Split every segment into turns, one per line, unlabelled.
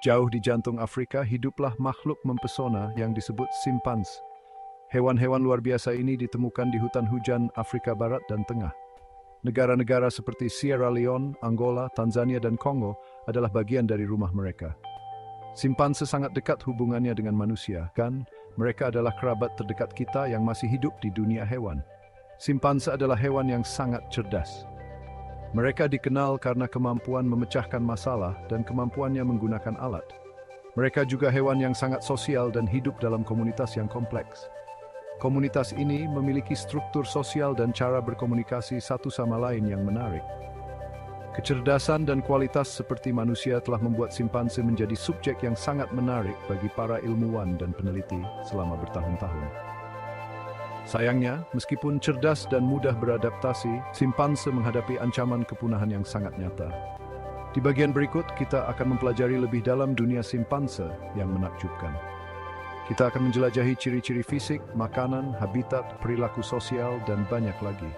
Jauh di jantung Afrika, hiduplah makhluk mempesona yang disebut simpans. Hewan-hewan luar biasa ini ditemukan di hutan hujan Afrika Barat dan Tengah. Negara-negara seperti Sierra Leone, Angola, Tanzania, dan Kongo adalah bagian dari rumah mereka. Simpanse sangat dekat hubungannya dengan manusia, kan? Mereka adalah kerabat terdekat kita yang masih hidup di dunia hewan. Simpanse adalah hewan yang sangat cerdas. Mereka dikenal karena kemampuan memecahkan masalah dan kemampuannya menggunakan alat. Mereka juga hewan yang sangat sosial dan hidup dalam komunitas yang kompleks. Komunitas ini memiliki struktur sosial dan cara berkomunikasi satu sama lain yang menarik. Kecerdasan dan kualitas seperti manusia telah membuat simpanse menjadi subjek yang sangat menarik bagi para ilmuwan dan peneliti selama bertahun-tahun. Sayangnya, meskipun cerdas dan mudah beradaptasi, simpanse menghadapi ancaman kepunahan yang sangat nyata. Di bagian berikut, kita akan mempelajari lebih dalam dunia simpanse yang menakjubkan. Kita akan menjelajahi ciri-ciri fisik, makanan, habitat, perilaku sosial, dan banyak lagi.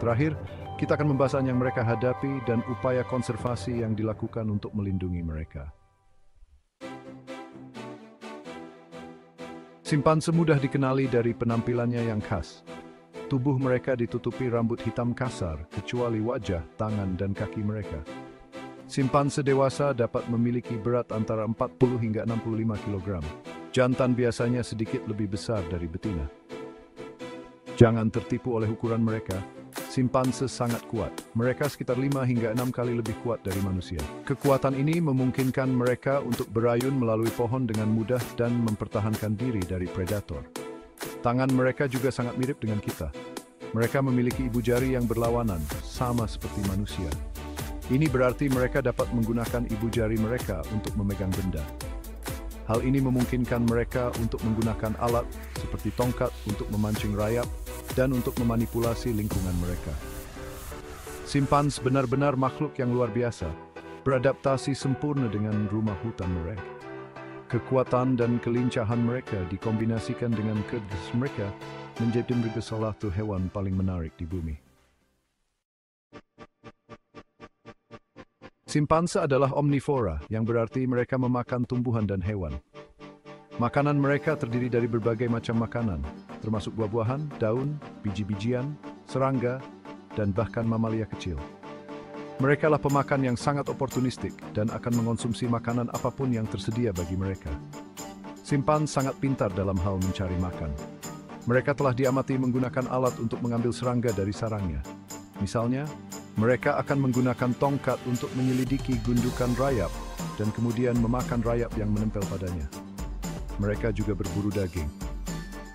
Terakhir, kita akan membahas yang mereka hadapi dan upaya konservasi yang dilakukan untuk melindungi mereka. Simpanse mudah dikenali dari penampilannya yang khas. Tubuh mereka ditutupi rambut hitam kasar, kecuali wajah, tangan, dan kaki mereka. Simpanse dewasa dapat memiliki berat antara 40 hingga 65 kg. Jantan biasanya sedikit lebih besar dari betina. Jangan tertipu oleh ukuran mereka. Simpanse sangat kuat. Mereka sekitar 5 hingga 6 kali lebih kuat dari manusia. Kekuatan ini memungkinkan mereka untuk berayun melalui pohon dengan mudah dan mempertahankan diri dari predator. Tangan mereka juga sangat mirip dengan kita. Mereka memiliki ibu jari yang berlawanan, sama seperti manusia. Ini berarti mereka dapat menggunakan ibu jari mereka untuk memegang benda. Hal ini memungkinkan mereka untuk menggunakan alat seperti tongkat untuk memancing rayap dan untuk memanipulasi lingkungan mereka. Simpans benar-benar makhluk yang luar biasa, beradaptasi sempurna dengan rumah hutan mereka. Kekuatan dan kelincahan mereka dikombinasikan dengan cerdas mereka menjadi salah satu hewan paling menarik di bumi. Simpanse adalah omnivora, yang berarti mereka memakan tumbuhan dan hewan. Makanan mereka terdiri dari berbagai macam makanan, termasuk buah-buahan, daun, biji-bijian, serangga, dan bahkan mamalia kecil. Mereka lah pemakan yang sangat oportunistik dan akan mengonsumsi makanan apapun yang tersedia bagi mereka. Simpanse sangat pintar dalam hal mencari makan. Mereka telah diamati menggunakan alat untuk mengambil serangga dari sarangnya. Misalnya, mereka akan menggunakan tongkat untuk menyelidiki gundukan rayap dan kemudian memakan rayap yang menempel padanya. Mereka juga berburu daging.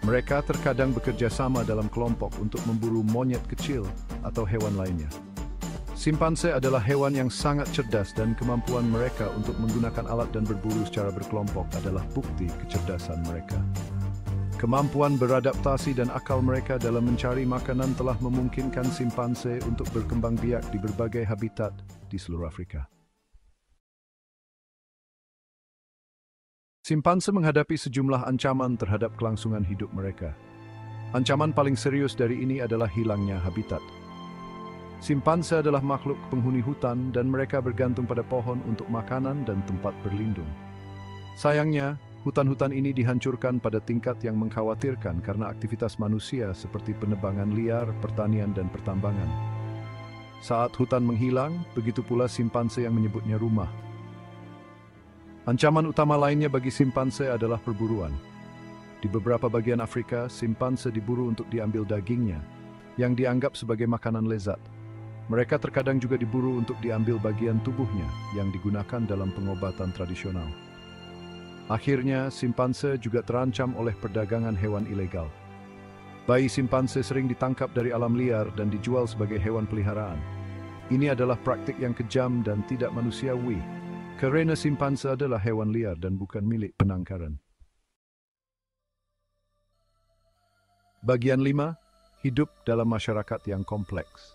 Mereka terkadang bekerja sama dalam kelompok untuk memburu monyet kecil atau hewan lainnya. Simpanse adalah hewan yang sangat cerdas dan kemampuan mereka untuk menggunakan alat dan berburu secara berkelompok adalah bukti kecerdasan mereka. Kemampuan beradaptasi dan akal mereka dalam mencari makanan telah memungkinkan simpanse untuk berkembang biak di berbagai habitat di seluruh Afrika. Simpanse menghadapi sejumlah ancaman terhadap kelangsungan hidup mereka. Ancaman paling serius dari ini adalah hilangnya habitat. Simpanse adalah makhluk penghuni hutan dan mereka bergantung pada pohon untuk makanan dan tempat berlindung. Sayangnya, hutan-hutan ini dihancurkan pada tingkat yang mengkhawatirkan karena aktivitas manusia seperti penebangan liar, pertanian, dan pertambangan. Saat hutan menghilang, begitu pula simpanse yang menyebutnya rumah. Ancaman utama lainnya bagi simpanse adalah perburuan. Di beberapa bagian Afrika, simpanse diburu untuk diambil dagingnya, yang dianggap sebagai makanan lezat. Mereka terkadang juga diburu untuk diambil bagian tubuhnya, yang digunakan dalam pengobatan tradisional. Akhirnya, simpanse juga terancam oleh perdagangan hewan ilegal. Bayi simpanse sering ditangkap dari alam liar dan dijual sebagai hewan peliharaan. Ini adalah praktik yang kejam dan tidak manusiawi, karena simpanse adalah hewan liar dan bukan milik penangkaran. Bagian 5. Hidup dalam masyarakat yang kompleks.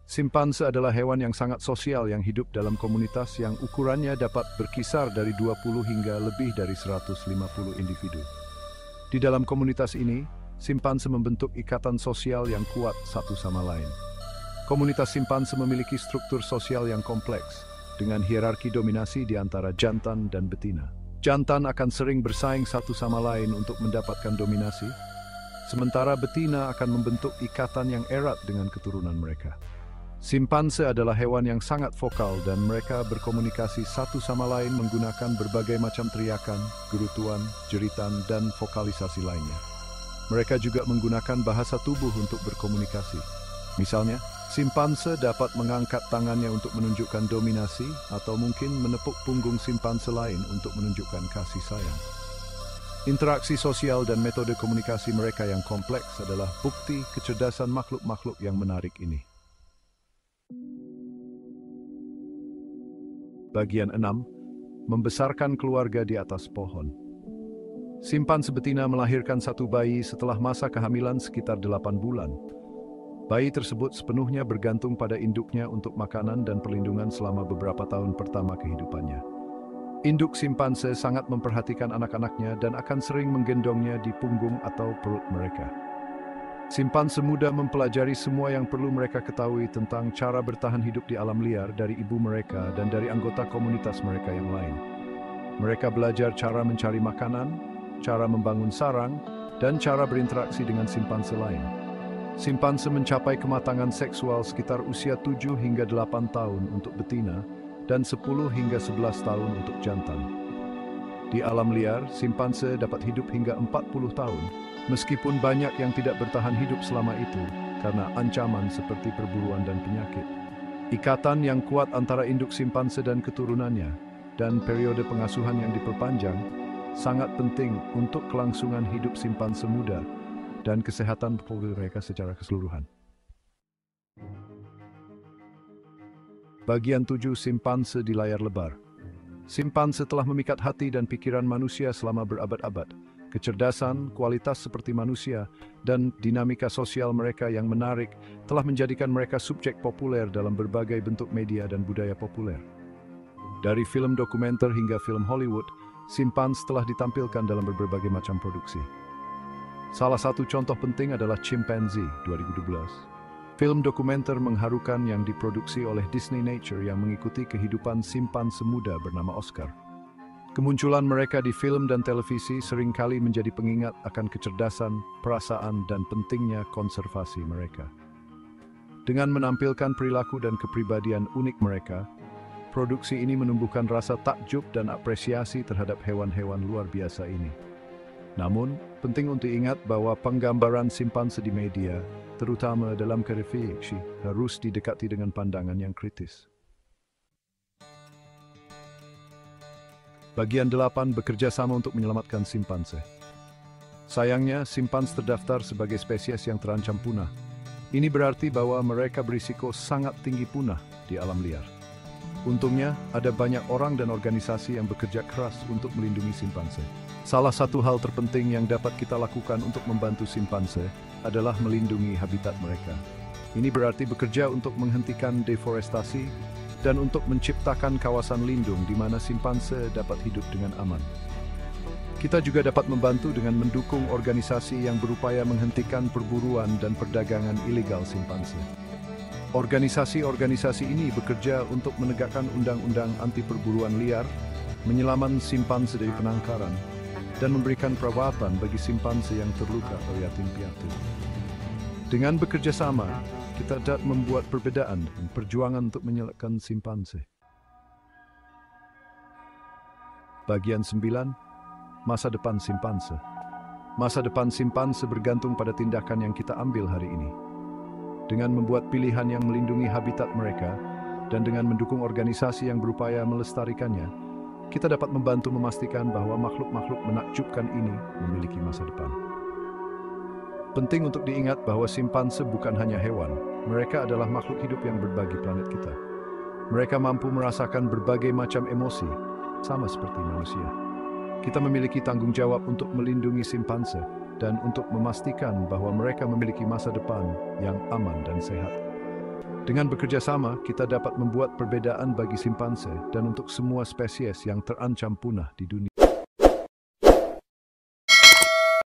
Simpanse adalah hewan yang sangat sosial yang hidup dalam komunitas yang ukurannya dapat berkisar dari 20 hingga lebih dari 150 individu. Di dalam komunitas ini, simpanse membentuk ikatan sosial yang kuat satu sama lain. Komunitas simpanse memiliki struktur sosial yang kompleks. dengan hierarki dominasi di antara jantan dan betina. Jantan akan sering bersaing satu sama lain untuk mendapatkan dominasi, sementara betina akan membentuk ikatan yang erat dengan keturunan mereka. Simpanse adalah hewan yang sangat vokal dan mereka berkomunikasi satu sama lain menggunakan berbagai macam teriakan, gerutuan, jeritan, dan vokalisasi lainnya. Mereka juga menggunakan bahasa tubuh untuk berkomunikasi. Misalnya, simpanse dapat mengangkat tangannya untuk menunjukkan dominasi atau mungkin menepuk punggung simpanse lain untuk menunjukkan kasih sayang. Interaksi sosial dan metode komunikasi mereka yang kompleks adalah bukti kecerdasan makhluk-makhluk yang menarik ini. Bagian 6. Membesarkan keluarga di atas pohon. Simpanse betina melahirkan satu bayi setelah masa kehamilan sekitar 8 bulan. Bayi tersebut sepenuhnya bergantung pada induknya untuk makanan dan perlindungan selama beberapa tahun pertama kehidupannya. Induk simpanse sangat memperhatikan anak-anaknya dan akan sering menggendongnya di punggung atau perut mereka. Simpanse muda mempelajari semua yang perlu mereka ketahui tentang cara bertahan hidup di alam liar dari ibu mereka dan dari anggota komunitas mereka yang lain. Mereka belajar cara mencari makanan, cara membangun sarang, dan cara berinteraksi dengan simpanse lain. Simpanse mencapai kematangan seksual sekitar usia 7 hingga 8 tahun untuk betina dan 10 hingga 11 tahun untuk jantan. Di alam liar, simpanse dapat hidup hingga 40 tahun, meskipun banyak yang tidak bertahan hidup selama itu karena ancaman seperti perburuan dan penyakit. Ikatan yang kuat antara induk simpanse dan keturunannya dan periode pengasuhan yang diperpanjang sangat penting untuk kelangsungan hidup simpanse muda dan kesehatan mereka secara keseluruhan. Bagian 7. Simpanse di layar lebar. Simpanse telah memikat hati dan pikiran manusia selama berabad-abad. Kecerdasan, kualitas seperti manusia, dan dinamika sosial mereka yang menarik telah menjadikan mereka subjek populer dalam berbagai bentuk media dan budaya populer. Dari film dokumenter hingga film Hollywood, simpanse telah ditampilkan dalam berbagai macam produksi. Salah satu contoh penting adalah Chimpanzee 2012. Film dokumenter mengharukan yang diproduksi oleh Disney Nature yang mengikuti kehidupan simpanse muda bernama Oscar. Kemunculan mereka di film dan televisi seringkali menjadi pengingat akan kecerdasan, perasaan, dan pentingnya konservasi mereka. Dengan menampilkan perilaku dan kepribadian unik mereka, produksi ini menumbuhkan rasa takjub dan apresiasi terhadap hewan-hewan luar biasa ini. Namun, penting untuk ingat bahwa penggambaran simpanse di media, terutama dalam karya fiksi, harus didekati dengan pandangan yang kritis. Bagian 8. Bekerja sama untuk menyelamatkan simpanse. Sayangnya, simpanse terdaftar sebagai spesies yang terancam punah. Ini berarti bahwa mereka berisiko sangat tinggi punah di alam liar. Untungnya, ada banyak orang dan organisasi yang bekerja keras untuk melindungi simpanse. Salah satu hal terpenting yang dapat kita lakukan untuk membantu simpanse adalah melindungi habitat mereka. Ini berarti bekerja untuk menghentikan deforestasi dan untuk menciptakan kawasan lindung di mana simpanse dapat hidup dengan aman. Kita juga dapat membantu dengan mendukung organisasi yang berupaya menghentikan perburuan dan perdagangan ilegal simpanse. Organisasi-organisasi ini bekerja untuk menegakkan undang-undang anti perburuan liar, menyelamatkan simpanse dari penangkaran, dan memberikan perawatan bagi simpanse yang terluka atau yatim piatu. Dengan bekerja sama, kita dapat membuat perbedaan dan perjuangan untuk menyelamatkan simpanse. Bagian 9. Masa depan simpanse. Masa depan simpanse bergantung pada tindakan yang kita ambil hari ini. Dengan membuat pilihan yang melindungi habitat mereka dan dengan mendukung organisasi yang berupaya melestarikannya, kita dapat membantu memastikan bahwa makhluk-makhluk menakjubkan ini memiliki masa depan. Penting untuk diingat bahwa simpanse bukan hanya hewan, mereka adalah makhluk hidup yang berbagi planet kita. Mereka mampu merasakan berbagai macam emosi, sama seperti manusia. Kita memiliki tanggung jawab untuk melindungi simpanse dan untuk memastikan bahwa mereka memiliki masa depan yang aman dan sehat. Dengan bekerja sama, kita dapat membuat perbedaan bagi simpanse dan untuk semua spesies yang terancam punah di dunia.